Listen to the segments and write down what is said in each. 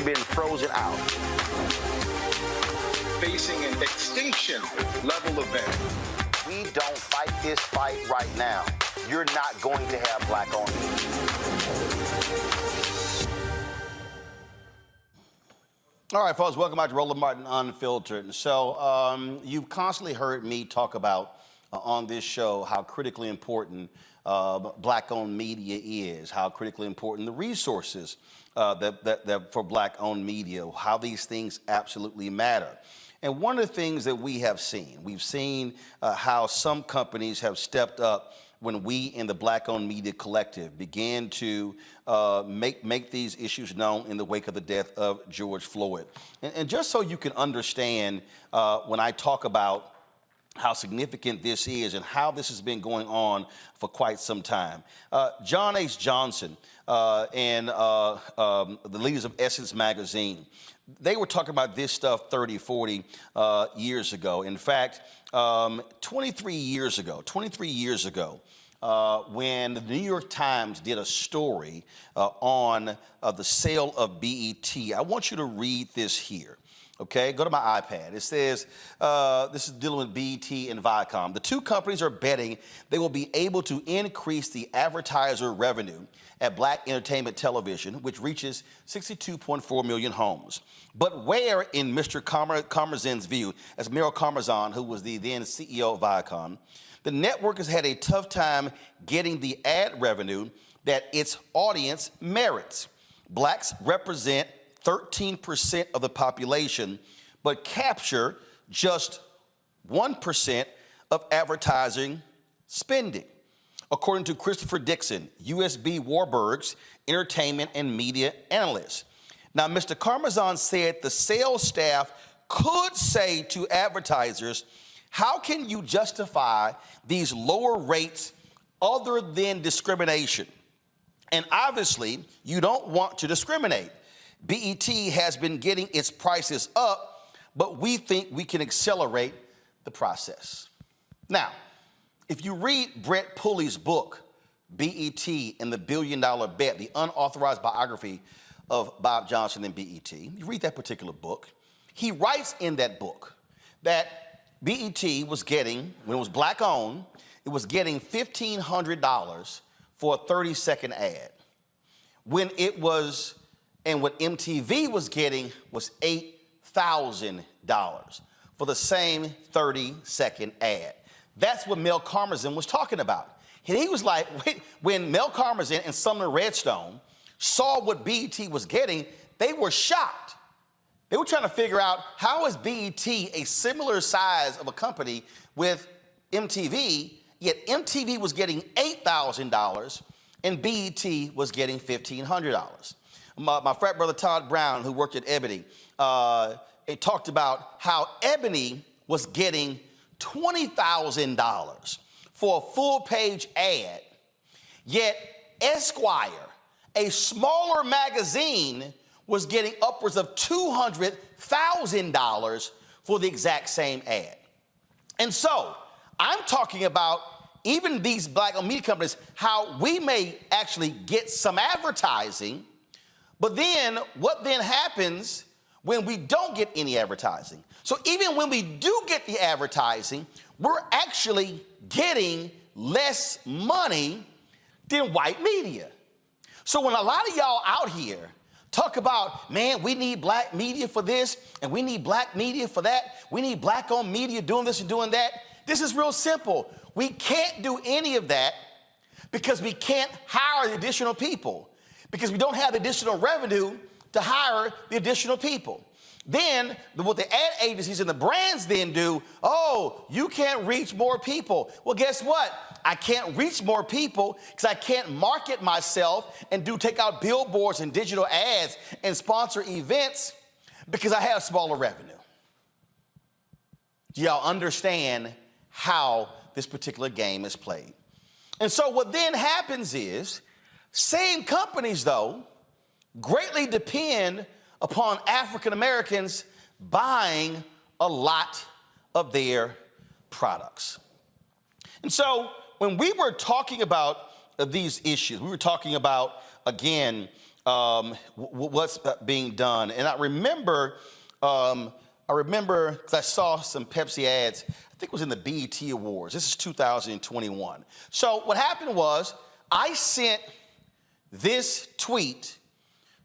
been frozen out. Facing an extinction level event. We don't fight this fight right now, you're not going to have black-owned media. All right, folks, welcome back to Roland Martin Unfiltered. So you've constantly heard me talk about on this show how critically important black-owned media is, how critically important the resources that for black-owned media, how these things absolutely matter. And one of the things that we've seen how some companies have stepped up when we in the Black-Owned Media Collective began to make these issues known in the wake of the death of George Floyd. And just so you can understand when I talk about how significant this is and how this has been going on for quite some time. John H. Johnson and the leaders of Essence Magazine, they were talking about this stuff 30, 40 years ago. In fact, 23 years ago, when the New York Times did a story on the sale of BET, I want you to read this here. Okay, go to my iPad. It says, this is dealing with BET and Viacom. The two companies are betting they will be able to increase the advertiser revenue at Black entertainment television, which reaches 62.4 million homes. But where, in Mr. Karmazin's view, as Merrill Karmazin, who was the then CEO of Viacom, the network has had a tough time getting the ad revenue that its audience merits. Blacks represent 13% of the population, but capture just 1% of advertising spending, according to Christopher Dixon, USB Warburg's entertainment and media analyst. Now, Mr. Karmazin said the sales staff could say to advertisers, how can you justify these lower rates other than discrimination? And obviously, you don't want to discriminate. BET has been getting its prices up, but we think we can accelerate the process. Now, if you read Brett Pulley's book, BET and the $1 Billion Bet, the unauthorized biography of Bob Johnson and BET, you read that particular book, he writes in that book that BET was getting, when it was black-owned, it was getting $1,500 for a 30-second ad. When it was, and what MTV was getting was $8,000 for the same 30-second ad. That's what Mel Karmazin was talking about. And he was like, when Mel Karmazin and Sumner Redstone saw what BET was getting, they were shocked. They were trying to figure out, how is BET a similar size of a company with MTV, yet MTV was getting $8,000 and BET was getting $1,500. My frat brother Todd Brown, who worked at Ebony, it talked about how Ebony was getting $20,000 for a full-page ad, yet Esquire, a smaller magazine, was getting upwards of $200,000 for the exact same ad. And so I'm talking about even these black-owned media companies, how we may actually get some advertising, but then what then happens when we don't get any advertising? So even when we do get the advertising, we're actually getting less money than white media. So when a lot of y'all out here talk about, man, we need black media for this, and we need black media for that, we need black-owned media doing this and doing that, this is real simple. We can't do any of that because we can't hire the additional people, because we don't have the additional revenue to hire the additional people. Then what the ad agencies and the brands then do, oh, you can't reach more people. Well, guess what? I can't reach more people because I can't market myself and take out billboards and digital ads and sponsor events because I have smaller revenue. Do y'all understand how this particular game is played? And so what then happens is, same companies, though, greatly depend upon African Americans buying a lot of their products. And so when we were talking about these issues, we were talking about, again, what's being done. And I remember, because I saw some Pepsi ads, I think it was in the BET Awards. This is 2021. So what happened was I sent this tweet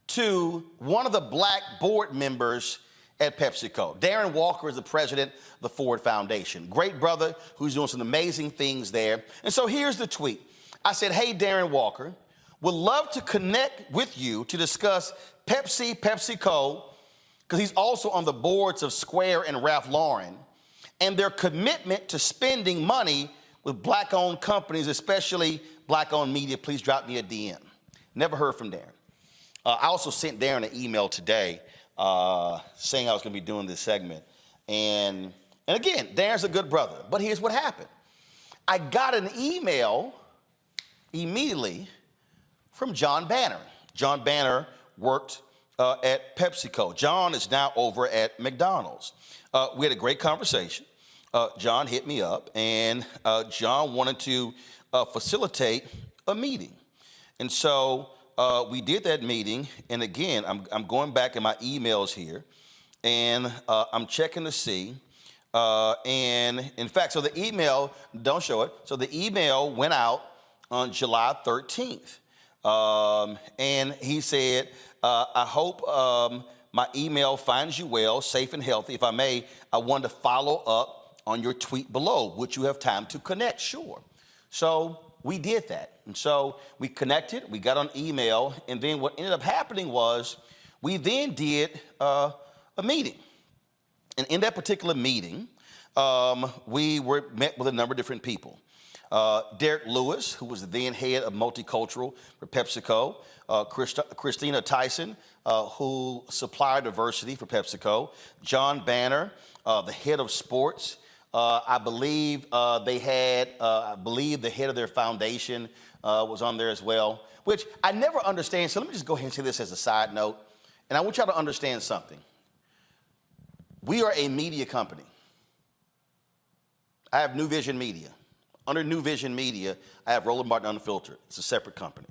to one of the black board members at PepsiCo. Darren Walker is the president of the Ford Foundation. Great brother who's doing some amazing things there. And so here's the tweet. I said, hey, Darren Walker, would love to connect with you to discuss PepsiCo, because he's also on the boards of Square and Ralph Lauren, and their commitment to spending money with black-owned companies, especially black-owned media. Please drop me a DM. Never heard from Darren. I also sent Darren an email today saying I was going to be doing this segment. And again, Darren's a good brother. But here's what happened. I got an email immediately from John Banner. John Banner worked at PepsiCo. John is now over at McDonald's. We had a great conversation. John hit me up, and John wanted to facilitate a meeting. And so we did that meeting, and again, I'm going back in my emails here, and I'm checking to see. And in fact, so the email, don't show it, so the email went out on July 13th. And he said, I hope my email finds you well, safe and healthy. If I may, I wanted to follow up on your tweet below. Would you have time to connect? Sure. So we did that. And so we connected, we got on email, and then what ended up happening was we then did a meeting. And in that particular meeting, we met with a number of different people. Derek Lewis, who was the then head of multicultural for PepsiCo, Christina Tyson, who supplied diversity for PepsiCo, John Banner, the head of sports. I believe they had, the head of their foundation was on there as well, which I never understand. So let me just go ahead and say this as a side note, and I want y'all to understand something. We are a media company. I have New Vision Media. Under New Vision Media, I have Roland Martin Unfiltered. It's a separate company.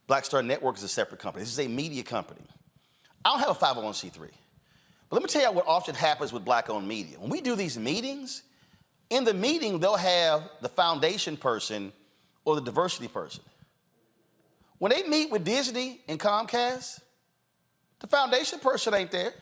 Black Star Network is a separate company. This is a media company. I don't have a 501c3. But let me tell you what often happens with black-owned media. When we do these meetings, in the meeting, they'll have the foundation person or the diversity person. When they meet with Disney and Comcast, the foundation person ain't there.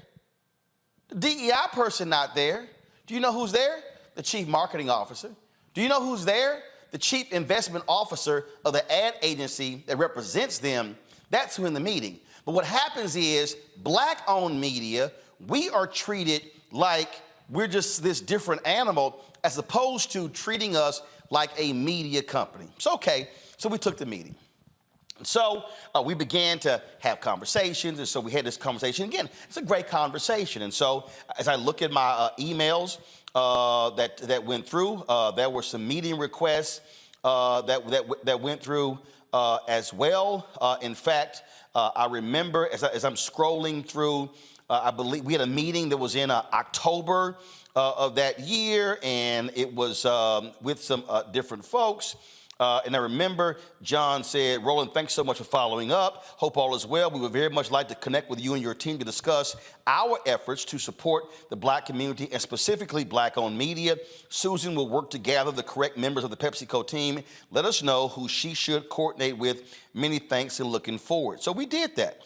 The DEI person not there. Do you know who's there? The chief marketing officer. Do you know who's there? The chief investment officer of the ad agency that represents them. That's who in the meeting. But what happens is black-owned media, we are treated like we're just this different animal as opposed to treating us like a media company. So, okay, so we took the meeting. So we began to have conversations, and so we had this conversation. Again, it's a great conversation. And so as I look at my emails that went through, there were some meeting requests that went through as well. In fact, I remember as I'm scrolling through, I believe we had a meeting that was in October of that year, and it was with some different folks. And I remember John said, Roland, thanks so much for following up. Hope all is well. We would very much like to connect with you and your team to discuss our efforts to support the black community and specifically black-owned media. Susan will work to gather the correct members of the PepsiCo team. Let us know who she should coordinate with. Many thanks and looking forward. So we did that.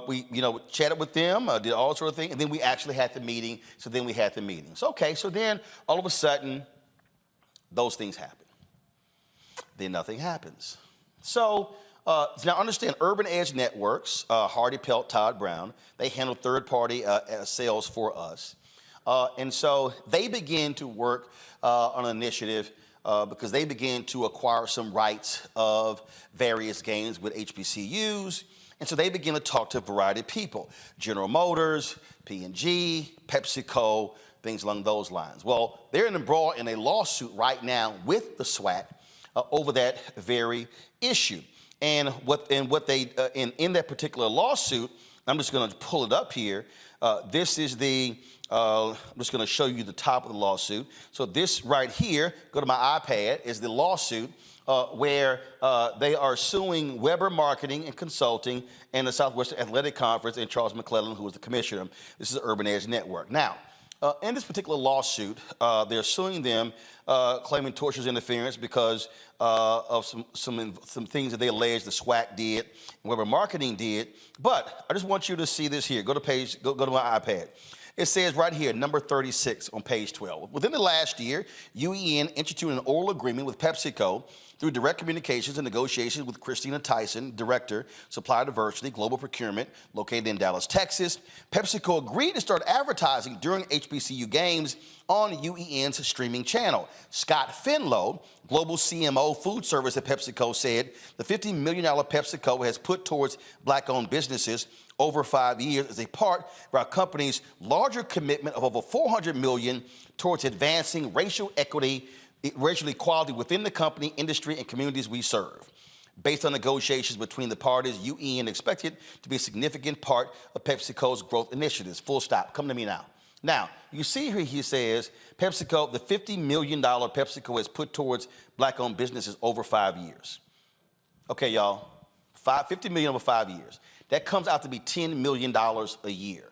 We chatted with them, did all sort of things, and then we actually had the meeting. So then we had the meetings. Okay, so then all of a sudden, those things happen. Then nothing happens. So now understand, Urban Edge Networks, Hardy Pelt, Todd Brown, they handle third-party sales for us. And so they began to work on an initiative because they began to acquire some rights of various games with HBCUs. And so they began to talk to a variety of people, General Motors, P&G, PepsiCo, things along those lines. Well, they're embroiled in a lawsuit right now with the SWAT over that very issue. And in that particular lawsuit, I'm just going to pull it up here. This is I'm just going to show you the top of the lawsuit. So this right here, go to my iPad, is the lawsuit where they are suing Weber Marketing and Consulting and the Southwestern Athletic Conference and Charles McClellan, who was the commissioner. This is the Urban Edge Network. Now, in this particular lawsuit, they're suing them, claiming tortious interference because of some things that they allege the SWAC did, and Weber Marketing did. But I just want you to see this here. Go to my iPad. It says right here, number 36 on page 12. Within the last year, UEN instituted an oral agreement with Pepsico through direct communications and negotiations with Christina Tyson, Director, Supplier Diversity, Global Procurement, located in Dallas, Texas. Pepsico agreed to start advertising during HBCU games on UEN's streaming channel. Scott Finlow, Global CMO Food Service at PepsiCo, said the $50 million PepsiCo has put towards black-owned businesses over 5 years as a part of our company's larger commitment of over $400 million towards advancing racial equity, racial equality within the company, industry, and communities we serve. Based on negotiations between the parties, UEN expected to be a significant part of PepsiCo's growth initiatives. Full stop. Come to me now. Now, you see here he says PepsiCo, the $50 million PepsiCo has put towards black-owned businesses over 5 years. Okay, y'all, $50 million over 5 years. That comes out to be $10 million a year.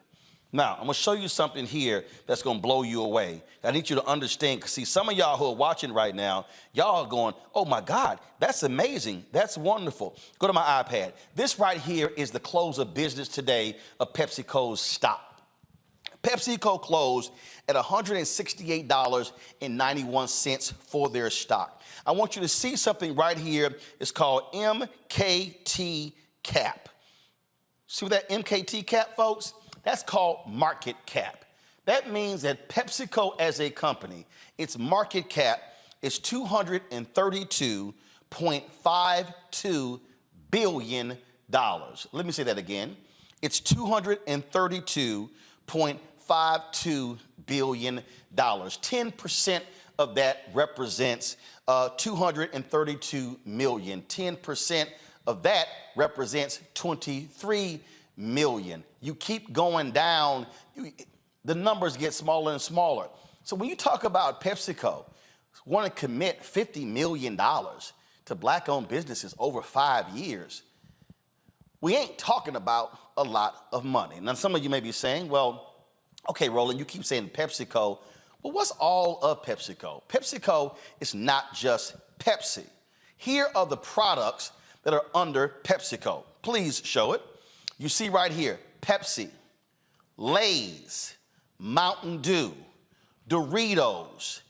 Now, I'm going to show you something here that's going to blow you away. I need you to understand, because see, some of y'all who are watching right now, y'all are going, oh my God, that's amazing. That's wonderful. Go to my iPad. This right here is the close of business today of PepsiCo's stock. PepsiCo closed at $168.91 for their stock. I want you to see something right here. It's called MKT cap. See what that MKT cap, folks? That's called market cap. That means that PepsiCo as a company, its market cap is $232.52 billion. Let me say that again. It's $232.52 billion. 10% of that represents 232 million. 10% of that represents 23 million. You keep going down, the numbers get smaller and smaller. So when you talk about PepsiCo want to commit $50 million to black-owned businesses over 5 years, we ain't talking about a lot of money. Now, some of you may be saying, well, okay, Roland, you keep saying PepsiCo. Well, what's all of PepsiCo? PepsiCo is not just Pepsi. Here are the products that are under PepsiCo. Please show it. You see right here, Pepsi, Lay's, Mountain Dew, Doritos,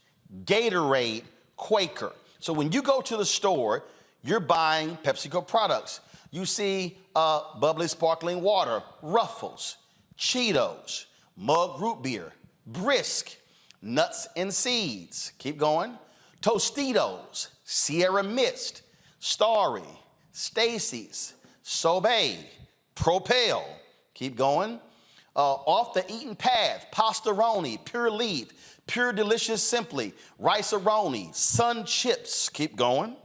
Gatorade, Quaker. So when you go to the store, you're buying PepsiCo products. You see bubbly sparkling water, Ruffles, Cheetos, Mug Root Beer, Brisk, Nuts and Seeds. Keep going. Tostitos, Sierra Mist, Starry, Stacy's, Sobe, Propel. Keep going. Off the Eaten Path, Pastaroni, Pure Leaf, Pure Delicious Simply, Rice-A-Roni, Sun Chips. Keep going.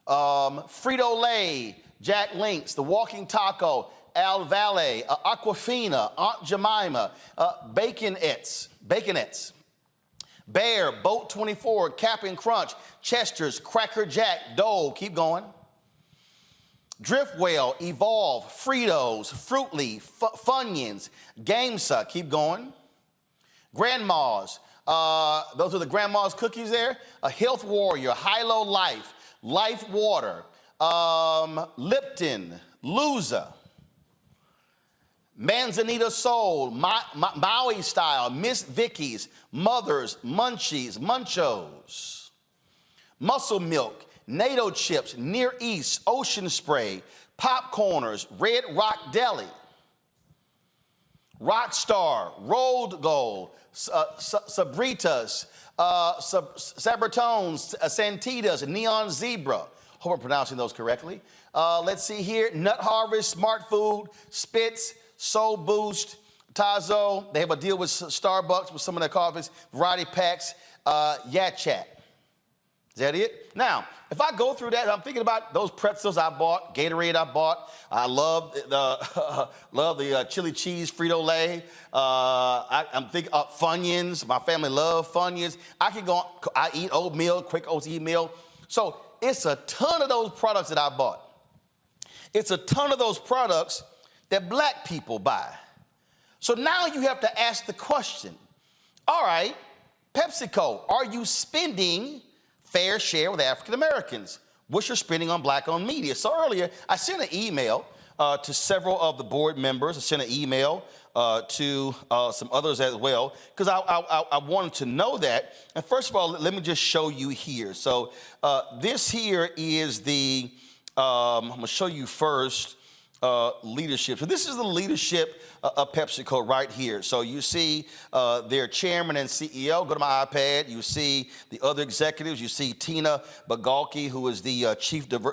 Frito-Lay, Jack Links, The Walking Taco, Al Valle, Aquafina, Aunt Jemima, Baconettes, Bear, Boat 24, Cap'n Crunch, Chester's, Cracker Jack, Dole. Keep going. Driftwell, Evolve, Fritos, Fruit Leaf, Funyuns, Gamesa. Keep going. Grandma's, those are the Grandma's cookies there. Health Warrior, Hilo Life, Life Water, Lipton, Luza, Manzanita Soul, Maui Style, Miss Vicky's, Mother's, Munchies, Munchos, Muscle Milk, NATO Chips, Near East, Ocean Spray, Popcorners, Red Rock Deli, Rockstar, Rolled Gold, Sabritas, Sabritones, Santitas, Neon Zebra. Hope I'm pronouncing those correctly. Let's see here. Nut Harvest, Smart Food, Spitz, Soul Boost, Tazo. They have a deal with Starbucks with some of their coffees. Variety Packs, Yat Chat. Is that it? Now, if I go through that, I'm thinking about those pretzels I bought, Gatorade I bought. I love the love the chili cheese Frito-Lay. I'm thinking of Funyuns. My family love Funyuns. I can go. I eat oatmeal, quick oatmeal. So it's a ton of those products that I bought. It's a ton of those products that black people buy. So now you have to ask the question, all right, PepsiCo, are you spending fair share with African Americans? What's your spending on black-owned media? So earlier, I sent an email to several of the board members. I sent an email to some others as well, because I wanted to know that. And first of all, let me just show you here. So this here is the, I'm going to show you first, leadership. So this is the leadership of PepsiCo right here. So you see their chairman and CEO. Go to my iPad. You see the other executives. You see Tina Bagalki, who is the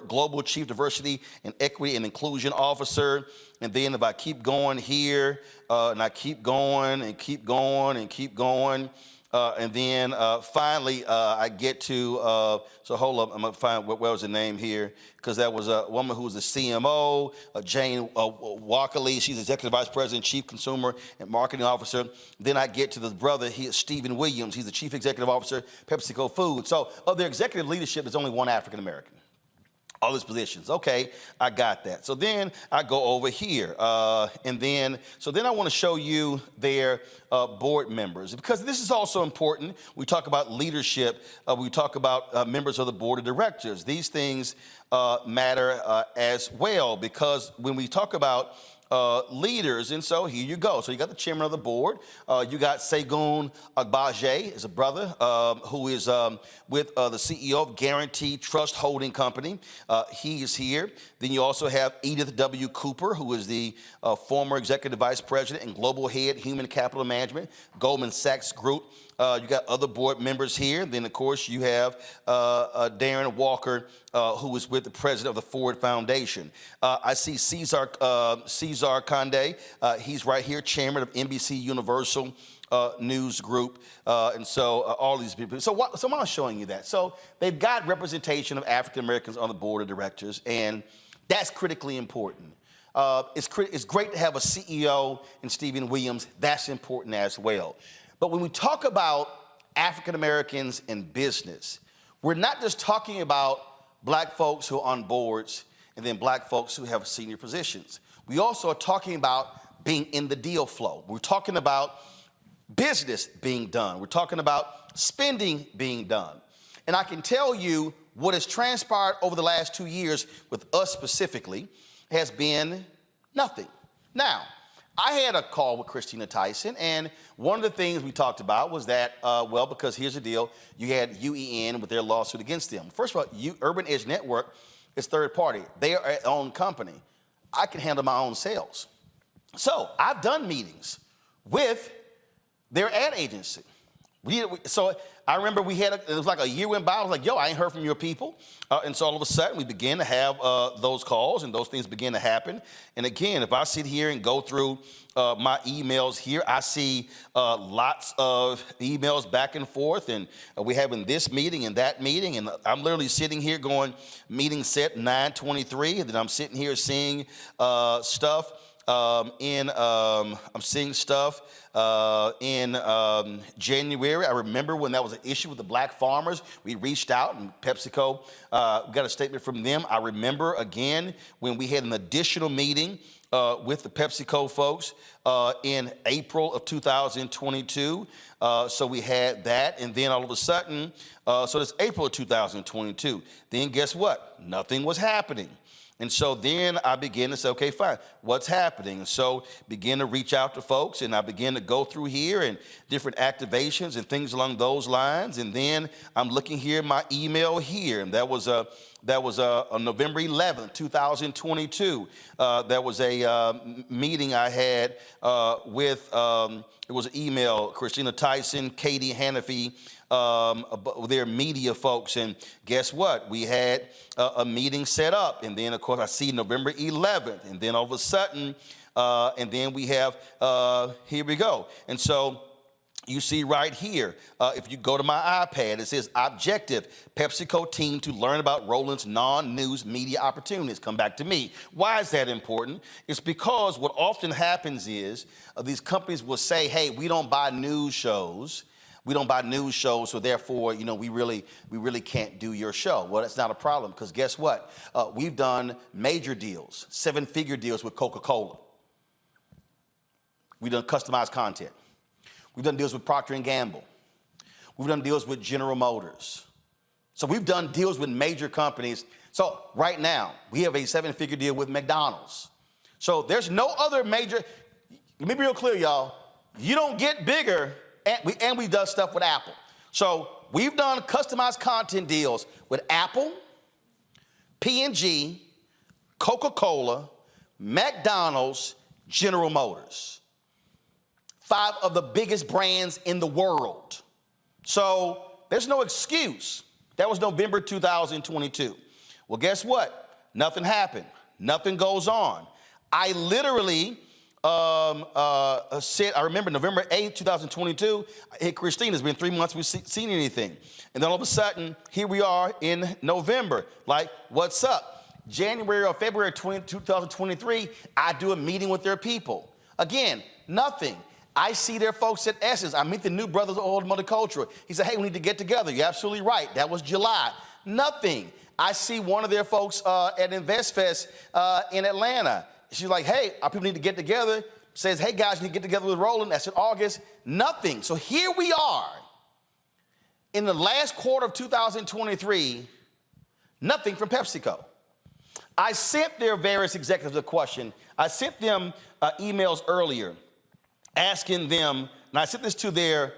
Global Chief Diversity and Equity and Inclusion Officer. And then if I keep going here, and I keep going and keep going and keep going, and then finally, I get to, so hold up, I'm gonna find, what was the name here? Because that was a woman who was the CMO, Jane Walkerly. She's Executive Vice President, Chief Consumer and Marketing Officer. Then I get to the brother, Stephen Williams. He's the Chief Executive Officer, PepsiCo Foods. So of their executive leadership, there's only one African American. All these positions. Okay, I got that. So then I go over here. So then I want to show you their board members, because this is also important. We talk about leadership. We talk about members of the board of directors. These things matter as well, because when we talk about leaders, and so here you go. So you got the chairman of the board. You got Segun Agbaje, is a brother who is with the CEO of Guaranteed Trust Holding Company. He is here. Then you also have Edith W. Cooper, who is the former executive vice president and global head human capital management, Goldman Sachs Group. You got other board members here. Then, of course, you have Darren Walker, who is with the president of the Ford Foundation. I see Cesar Conde. He's right here, chairman of NBC Universal News Group. And so all these people. So I'm showing you that. So they've got representation of African Americans on the board of directors, and that's critically important. It's great to have a CEO in Stephen Williams. That's important as well. But when we talk about African Americans in business, we're not just talking about black folks who are on boards and then black folks who have senior positions. We also are talking about being in the deal flow. We're talking about business being done. We're talking about spending being done. And I can tell you what has transpired over the last 2 years with us specifically has been nothing. Now, I had a call with Christina Tyson, and one of the things we talked about was that, because here's the deal, you had UEN with their lawsuit against them. First of all, Urban Edge Network is third party. They are their own company. I can handle my own sales. So I've done meetings with their ad agency. So I remember it was like a year went by. I was like, yo, I ain't heard from your people. And so all of a sudden we began to have those calls, and those things began to happen. And again, if I sit here and go through my emails here, I see lots of emails back and forth, and we're having this meeting and that meeting. And I'm literally sitting here going, meeting set 9/23, and then I'm sitting here seeing stuff. I'm seeing stuff in January. I remember when that was an issue with the black farmers. We reached out, and PepsiCo got a statement from them. I remember, again, when we had an additional meeting with the PepsiCo folks in April of 2022. So we had that, and then all of a sudden, so it's April of 2022. Then guess what? Nothing was happening. And so then I began to say, okay, fine, what's happening? And so begin to reach out to folks, and I began to go through here and different activations and things along those lines. And then I'm looking here at my email here, and that was on November 11th, 2022. That was a meeting I had with, it was an email, Christina Tyson, Katie Hannafy, their media folks, and guess what? We had a meeting set up, and then of course I see November 11th, and then all of a sudden, and then we have, here we go. And so You see right here, if you go to my iPad, it says objective, PepsiCo team to learn about Roland's non-news media opportunities. Come back to me. Why is that important? It's because what often happens is these companies will say, hey, we don't buy news shows. We don't buy news shows, so therefore, we really can't do your show. Well, that's not a problem, because guess what? We've done major deals, 7-figure deals with Coca-Cola. We've done customized content. We've done deals with Procter & Gamble. We've done deals with General Motors. So we've done deals with major companies. So right now, we have a 7-figure deal with McDonald's. So there's no other major, let me be real clear, y'all. You don't get bigger, and we've done stuff with Apple. So we've done customized content deals with Apple, P&G, Coca-Cola, McDonald's, General Motors. 5 of the biggest brands in the world. So there's no excuse. That was November 2022. Well, guess what? Nothing happened. Nothing goes on. I literally said, I remember November 8th, 2022, I hit Christine. It's been 3 months we've seen anything. And then all of a sudden, here we are in November. Like, what's up? January or February 2023, I do a meeting with their people. Again, nothing. I see their folks at Essence. I meet the new brothers of Old Multicultural. He said, hey, we need to get together. You're absolutely right. That was July. Nothing. I see one of their folks at InvestFest in Atlanta. She's like, hey, our people need to get together. Says, hey, guys, you need to get together with Roland. That's in August. Nothing. So here we are in the last quarter of 2023, nothing from PepsiCo. I sent their various executives a question. I sent them emails earlier asking them, and I sent this to their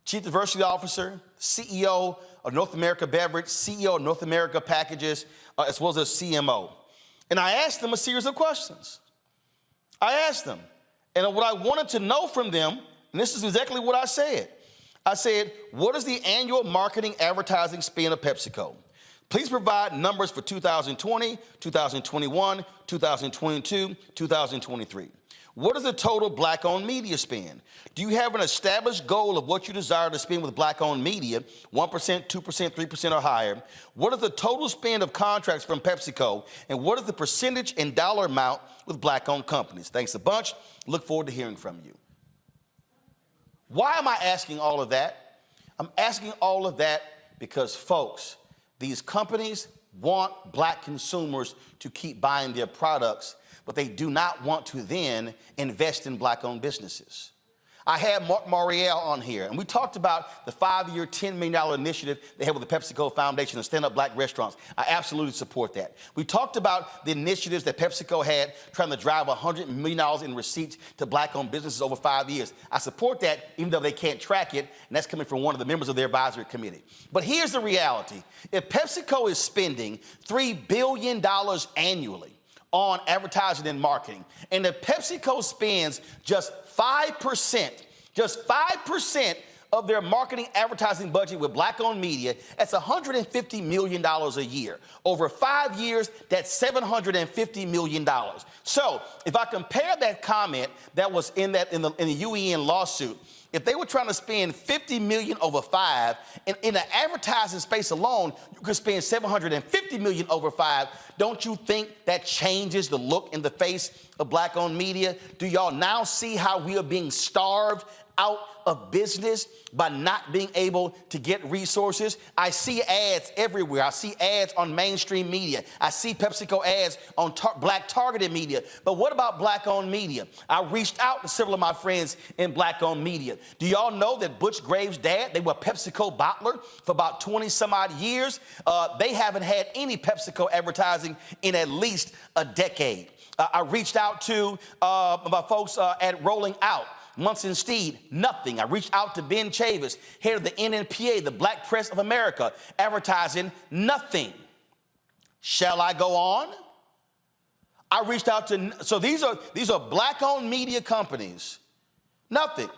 Chief Diversity Officer, CEO of North America Beverage, CEO of North America Packages, as well as their CMO. And I asked them a series of questions. I asked them, and what I wanted to know from them, and this is exactly what I said. I said, what is the annual marketing advertising spend of PepsiCo? Please provide numbers for 2020, 2021, 2022, 2023. What is the total black-owned media spend? Do you have an established goal of what you desire to spend with black-owned media, 1%, 2%, 3% or higher? What is the total spend of contracts from PepsiCo? And what is the percentage and dollar amount with black-owned companies? Thanks a bunch. Look forward to hearing from you. Why am I asking all of that? I'm asking all of that because, folks, these companies want black consumers to keep buying their products, but they do not want to then invest in black-owned businesses. I had Mark Morial on here, and we talked about the 5-year, $10 million initiative they had with the PepsiCo Foundation to stand up black restaurants. I absolutely support that. We talked about the initiatives that PepsiCo had trying to drive $100 million in receipts to black-owned businesses over 5 years. I support that, even though they can't track it, and that's coming from one of the members of their advisory committee. But here's the reality. If PepsiCo is spending $3 billion annually on advertising and marketing, and if PepsiCo spends just 5% of their marketing advertising budget with black-owned media, that's $150 million a year. Over 5 years, that's $750 million. So if I compare that comment that was in the UEN lawsuit, if they were trying to spend $50 million over 5, and in the advertising space alone, you could spend $750 million over 5, don't you think that changes the look and the face of black-owned media? Do y'all now see how we are being starved out of business by not being able to get resources? I see ads everywhere. I see ads on mainstream media. I see PepsiCo ads on black targeted media. But what about black-owned media? I reached out to several of my friends in black-owned media. Do y'all know that Butch Graves' dad, they were PepsiCo bottler for about 20 some odd years? They haven't had any PepsiCo advertising in at least a decade. I reached out to my folks at Rolling Out, Munson Steed, nothing. I reached out to Ben Chavis, head of the NNPA, the Black Press of America, advertising, nothing. Shall I go on? I reached out to, so these are black-owned media companies, nothing.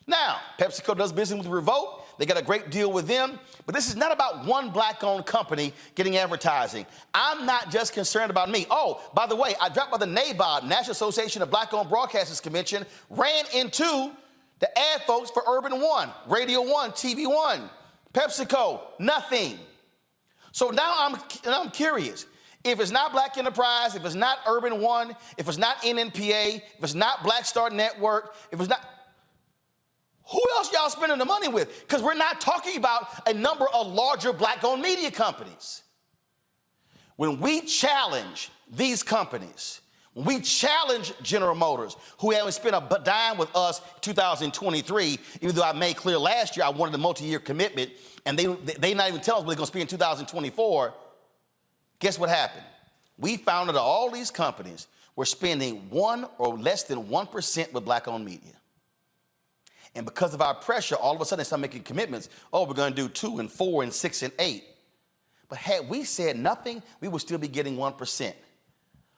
Now, PepsiCo does business with Revolt. They got a great deal with them, but this is not about one black-owned company getting advertising. I'm not just concerned about me. Oh, by the way, I dropped by the NABOB, National Association of Black-Owned Broadcasters Convention, ran into The ad folks for Urban One, Radio One, TV One, Pepsico, nothing. So now I'm curious. If it's not Black Enterprise, if it's not Urban One, if it's not NNPA, if it's not Black Star Network, if it's not, who else y'all spending the money with? Because we're not talking about a number of larger Black-owned media companies. When we challenge these companies, when we challenge General Motors, who haven't spent a dime with us 2023, even though I made clear last year I wanted a multi-year commitment, and they not even tell us what they're going to spend in 2024, guess what happened? We found that all these companies were spending 1 or less than 1% with Black-owned media. And because of our pressure, all of a sudden they start making commitments. Oh, we're going to do 2 and 4 and 6 and 8. But had we said nothing, we would still be getting 1%.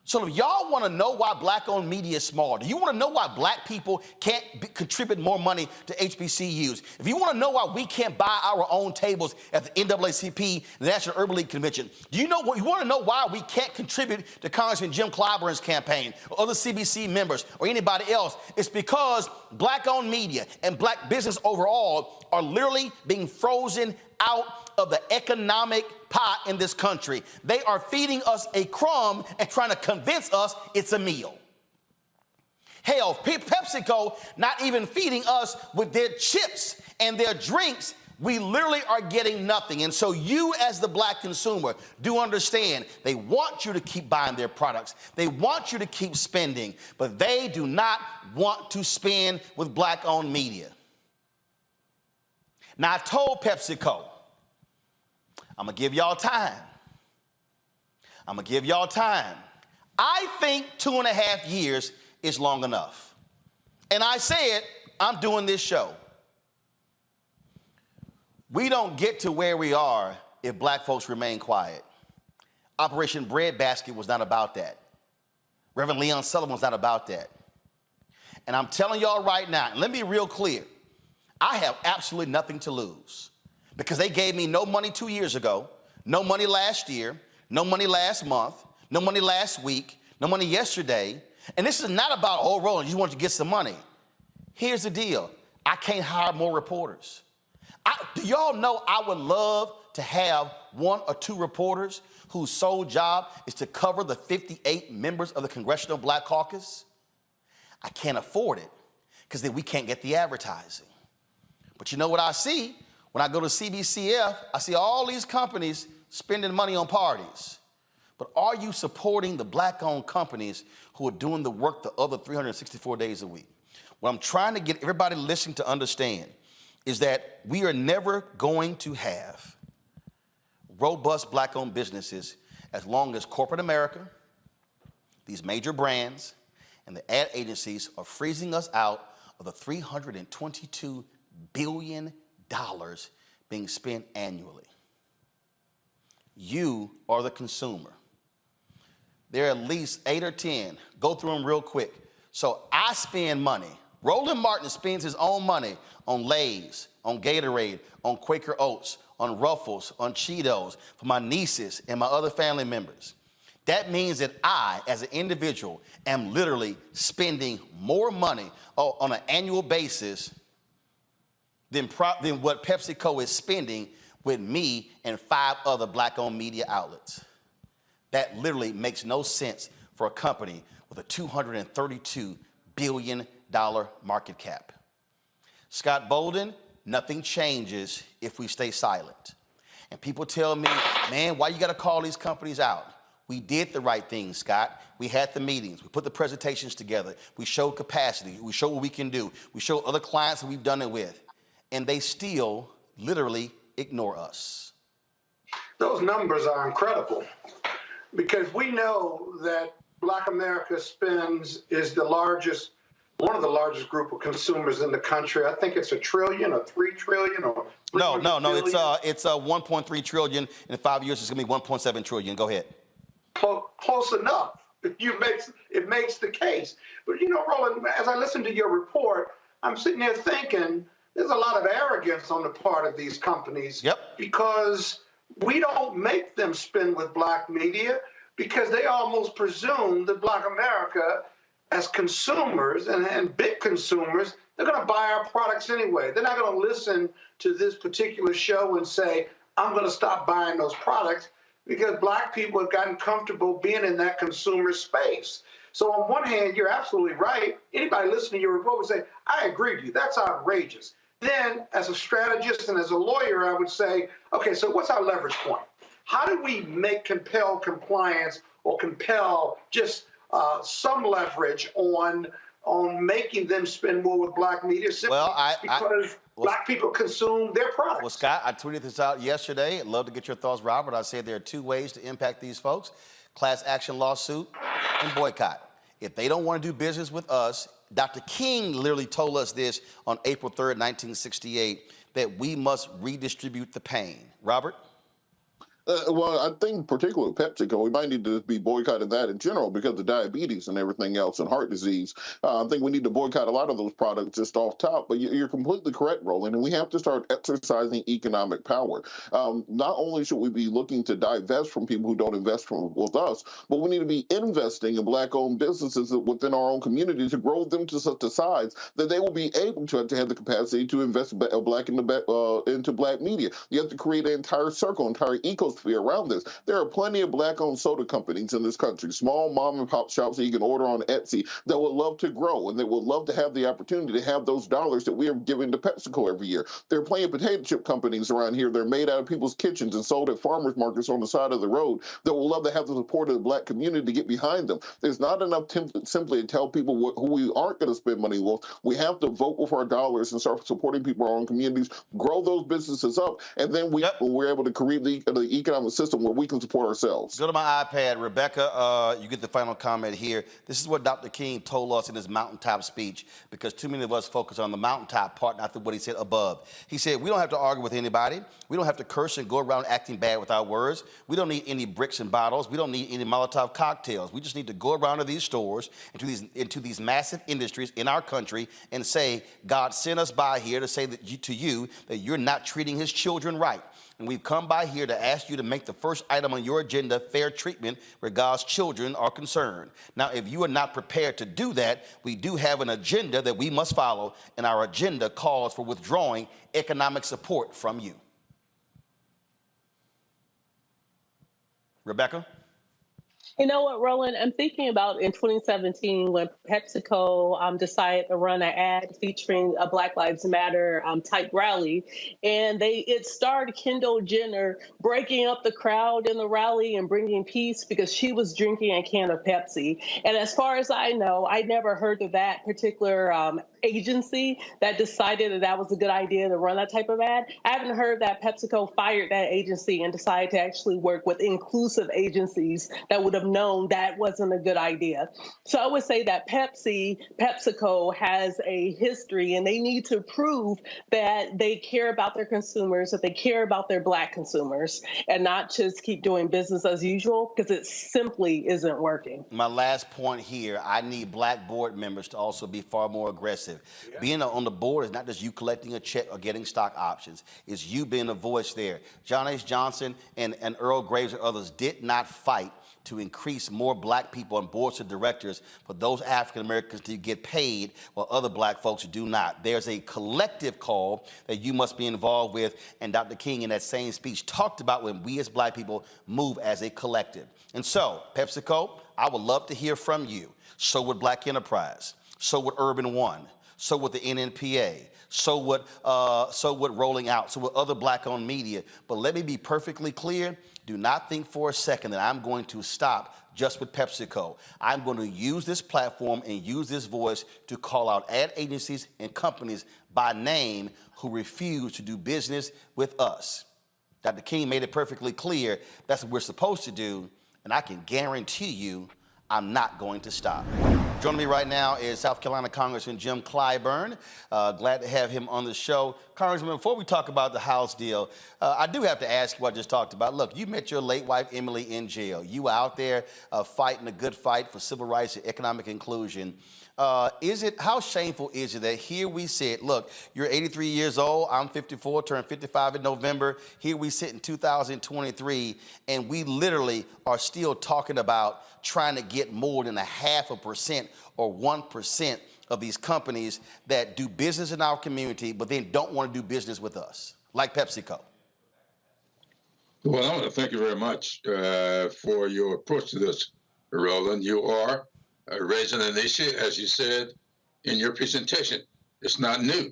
So if y'all want to know why Black-owned media is small, do you want to know why Black people can't contribute more money to HBCUs? If you want to know why we can't buy our own tables at the NAACP, the National Urban League Convention, you want to know why we can't contribute to Congressman Jim Clyburn's campaign or other CBC members or anybody else? It's because Black-owned media and Black business overall are literally being frozen out of the economic pot in this country. They are feeding us a crumb and trying to convince us it's a meal. Hell, PepsiCo not even feeding us with their chips and their drinks. We literally are getting nothing. And so you as the Black consumer do understand they want you to keep buying their products. They want you to keep spending, but they do not want to spend with Black-owned media. Now, I told PepsiCo, I'm going to give y'all time. I'm going to give y'all time. I think 2.5 years is long enough. And I said, I'm doing this show. We don't get to where we are if Black folks remain quiet. Operation Breadbasket was not about that. Reverend Leon Sullivan was not about that. And I'm telling y'all right now, and let me be real clear, I have absolutely nothing to lose. Because they gave me no money 2 years ago, no money last year, no money last month, no money last week, no money yesterday. And this is not about, oh, Roland, you just want to get some money. Here's the deal. I can't hire more reporters. Do y'all know I would love to have 1 or 2 reporters whose sole job is to cover the 58 members of the Congressional Black Caucus? I can't afford it because then we can't get the advertising. But you know what I see? When I go to CBCF, I see all these companies spending money on parties. But are you supporting the Black-owned companies who are doing the work the other 364 days a week? What I'm trying to get everybody listening to understand is that we are never going to have robust Black-owned businesses as long as corporate America, these major brands, and the ad agencies are freezing us out of the $322 billion being spent annually. You are the consumer. There are at least 8 or 10. Go through them real quick. So I spend money. Roland Martin spends his own money on Lay's, on Gatorade, on Quaker Oats, on Ruffles, on Cheetos, for my nieces and my other family members. That means that I, as an individual, am literally spending more money on an annual basis than what PepsiCo is spending with me and 5 other Black-owned media outlets. That literally makes no sense for a company with a $232 billion market cap. Scott Bolden, nothing changes if we stay silent. And people tell me, man, why you got to call these companies out? We did the right thing, Scott. We had the meetings. We put the presentations together. We showed capacity. We showed what we can do. We showed other clients that we've done it with. And they still literally ignore us. Those numbers are incredible because we know that Black America is one of the largest group of consumers in the country. I think it's $1 trillion or $3 trillion or no. It's 1.3 trillion. In 5 years, it's going to be 1.7 trillion. Go ahead. Close enough. It makes the case. But you know, Roland, as I listen to your report, I'm sitting there thinking there's a lot of arrogance on the part of these companies. Yep. Because we don't make them spend with Black media because they almost presume that Black America as consumers and big consumers, they're going to buy our products anyway. They're not going to listen to this particular show and say, I'm going to stop buying those products, because Black people have gotten comfortable being in that consumer space. So on one hand, you're absolutely right. Anybody listening to your report would say, I agree with you. That's outrageous. Then as a strategist and as a lawyer, I would say, okay, so what's our leverage point? How do we compel compliance or compel just some leverage on making them spend more with Black media simply because Black people consume their products? Well, Scott, I tweeted this out yesterday. I'd love to get your thoughts, Robert. I said there are two ways to impact these folks: class action lawsuit and boycott. If they don't want to do business with us, Dr. King literally told us this on April 3rd, 1968, that we must redistribute the pain. Robert? Well, I think particularly with PepsiCo, we might need to be boycotting that in general because of diabetes and everything else and heart disease. I think we need to boycott a lot of those products just off top. But you're completely correct, Roland, and we have to start exercising economic power. Not only should we be looking to divest from people who don't invest with us, but we need to be investing in Black-owned businesses within our own community to grow them to such a size that they will be able to have the capacity to invest into Black media. You have to create an entire circle, entire ecosystem around this. There are plenty of Black-owned soda companies in this country, small mom-and-pop shops that you can order on Etsy that would love to grow, and they would love to have the opportunity to have those dollars that we are giving to PepsiCo every year. There are plenty of potato chip companies around here that are made out of people's kitchens and sold at farmers markets on the side of the road that would love to have the support of the Black community to get behind them. There's not enough simply to tell people who we aren't going to spend money with. We have to vote with our dollars and start supporting people in our own communities, grow those businesses up, and then we're able to create the economic system where we can support ourselves. Go to my iPad. Rebecca, you get the final comment here. This is what Dr. King told us in his mountaintop speech, because too many of us focus on the mountaintop part, not what he said above. He said, we don't have to argue with anybody. We don't have to curse and go around acting bad with our words. We don't need any bricks and bottles. We don't need any Molotov cocktails. We just need to go around to these stores, into these massive industries in our country and say, God sent us by here to say to you that you're not treating his children right. And we've come by here to ask you to make the first item on your agenda fair treatment where God's children are concerned. Now, if you are not prepared to do that, we do have an agenda that we must follow, and our agenda calls for withdrawing economic support from you. Rebecca? You know what, Roland? I'm thinking about in 2017 when PepsiCo decided to run an ad featuring a Black Lives Matter type rally, and it starred Kendall Jenner breaking up the crowd in the rally and bringing peace because she was drinking a can of Pepsi. And as far as I know, I never heard of that particular agency that decided that was a good idea to run that type of ad. I haven't heard that PepsiCo fired that agency and decided to actually work with inclusive agencies that would have known that wasn't a good idea. So I would say that PepsiCo has a history, and they need to prove that they care about their consumers, that they care about their Black consumers, and not just keep doing business as usual, because it simply isn't working. My last point here, I need Black board members to also be far more aggressive. Yeah. Being on the board is not just you collecting a check or getting stock options. It's you being a voice there. John H. Johnson and Earl Graves and others did not fight to increase more Black people on boards of directors for those African Americans to get paid while other Black folks do not. There's a collective call that you must be involved with, and Dr. King in that same speech talked about when we as Black people move as a collective. And so, PepsiCo, I would love to hear from you. So would Black Enterprise, so would Urban One, so would the NNPA, so would Rolling Out, so would other Black-owned media. But let me be perfectly clear. Do not think for a second that I'm going to stop just with PepsiCo. I'm going to use this platform and use this voice to call out ad agencies and companies by name who refuse to do business with us. Dr. King made it perfectly clear that's what we're supposed to do, and I can guarantee you I'm not going to stop. Joining me right now is South Carolina Congressman Jim Clyburn. Glad to have him on the show. Congressman, before we talk about the House deal, I do have to ask you what I just talked about. Look, you met your late wife, Emily, in jail. You were out there fighting a good fight for civil rights and economic inclusion. How shameful is it that here we sit, look, you're 83 years old, I'm 54, turned 55 in November, here we sit in 2023, and we literally are still talking about trying to get more than 0.5% 0.1% or 1% of these companies that do business in our community, but then don't want to do business with us, like PepsiCo? Well, I want to thank you very much for your approach to this, Roland. You are raising an issue, as you said in your presentation. It's not new.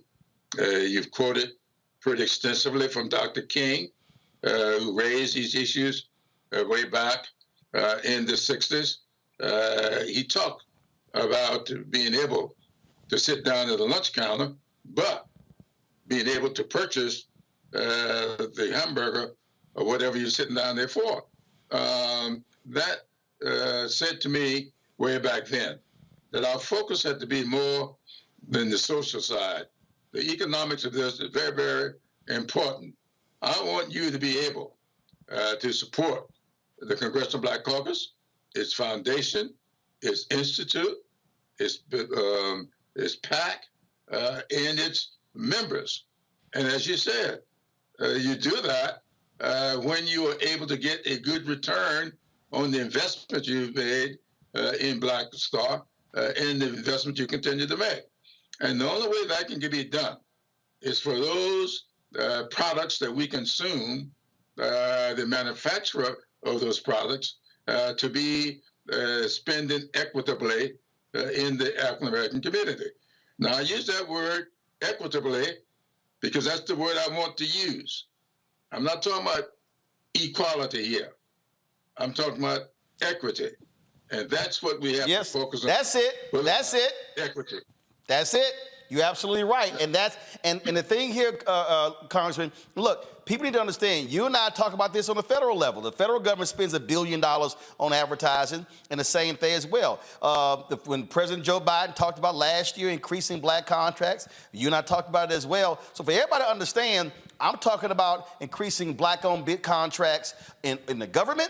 You've quoted pretty extensively from Dr. King, who raised these issues way back in the 60s. He talked about being able to sit down at a lunch counter, but being able to purchase the hamburger or whatever you're sitting down there for. That said to me way back then that our focus had to be more than the social side. The economics of this is very, very important. I want you to be able to support the Congressional Black Caucus, its foundation, its institute, its PAC, and its members. And as you said, you do that when you are able to get a good return on the investment you've made in Black Star and the investment you continue to make. And the only way that can be done is for those products that we consume, the manufacturer of those products, to be spending equitably in the African American community. Now, I use that word equitably because that's the word I want to use. I'm not talking about equality here. I'm talking about equity. And that's what we have to focus on. That's it. That's it. Equity. That's it. You're absolutely right. And that's and the thing here, Congressman, look, people need to understand, you and I talk about this on the federal level. The federal government spends $1 billion on advertising, and the same thing as well. When President Joe Biden talked about last year increasing Black contracts, you and I talked about it as well. So for everybody to understand, I'm talking about increasing Black-owned bid contracts in the government,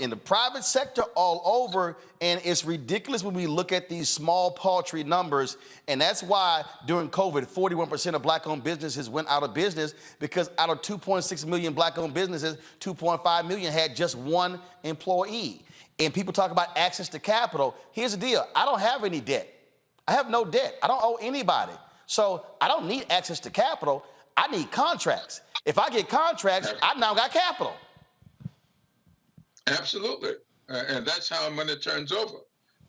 in the private sector, all over, and it's ridiculous when we look at these small, paltry numbers, and that's why during COVID, 41% of Black-owned businesses went out of business, because out of 2.6 million Black-owned businesses, 2.5 million had just one employee. And people talk about access to capital. Here's the deal. I don't have any debt. I have no debt. I don't owe anybody. So I don't need access to capital. I need contracts. If I get contracts, I now got capital. Absolutely. And that's how money turns over.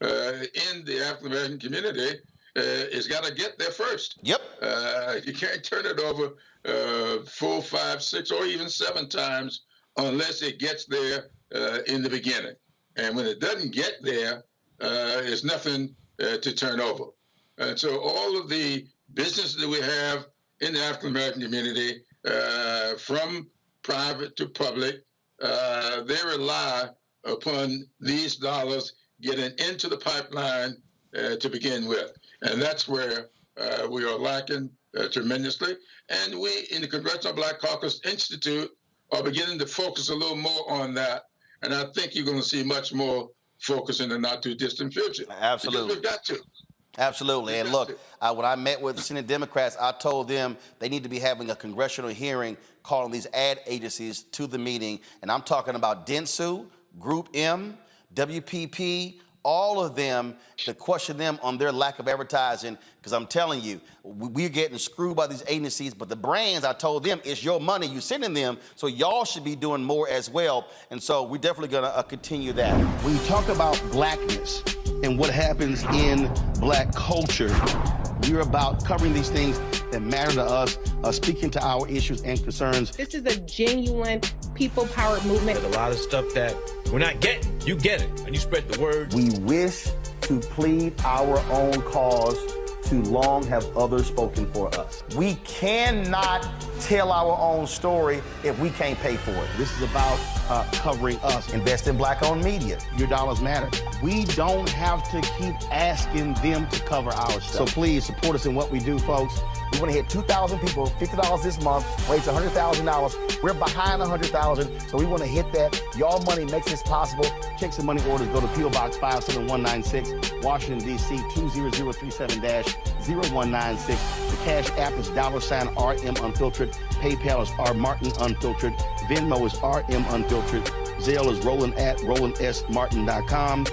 In the African American community, it's got to get there first. Yep. You can't turn it over 4, 5, 6, or even 7 times unless it gets there in the beginning. And when it doesn't get there, there's nothing to turn over. And so all of the businesses that we have in the African American community, from private to public, they rely upon these dollars getting into the pipeline to begin with. And that's where we are lacking tremendously. And we in the Congressional Black Caucus Institute are beginning to focus a little more on that. And I think you're going to see much more focus in the not too distant future. Absolutely. Because we've got to. Absolutely. And look, when I met with the Senate Democrats, I told them they need to be having a congressional hearing calling these ad agencies to the meeting. And I'm talking about Dentsu, Group M, WPP, all of them, to question them on their lack of advertising. Because I'm telling you, we're getting screwed by these agencies. But the brands, I told them, it's your money you're sending them. So y'all should be doing more as well. And so we're definitely going to continue that. When you talk about blackness and what happens in Black culture, we're about covering these things that matter to us, speaking to our issues and concerns. This is a genuine people-powered movement. There's a lot of stuff that we're not getting. You get it, and you spread the word. We wish to plead our own cause. Too long have others spoken for us. We cannot tell our own story if we can't pay for it. This is about covering us. Invest in Black-owned media. Your dollars matter. We don't have to keep asking them to cover our stuff. So please support us in what we do, folks. We want to hit 2,000 people, $50 this month, raise $100,000. We're behind 100,000, so we want to hit that. Y'all money makes this possible. Checks and money orders go to P.O. Box 57196, Washington, D.C. 20037-0196. The Cash App is $RM Unfiltered. PayPal is R Martin Unfiltered. Venmo is RM Unfiltered. Zelle is Roland at RolandSMartin.com.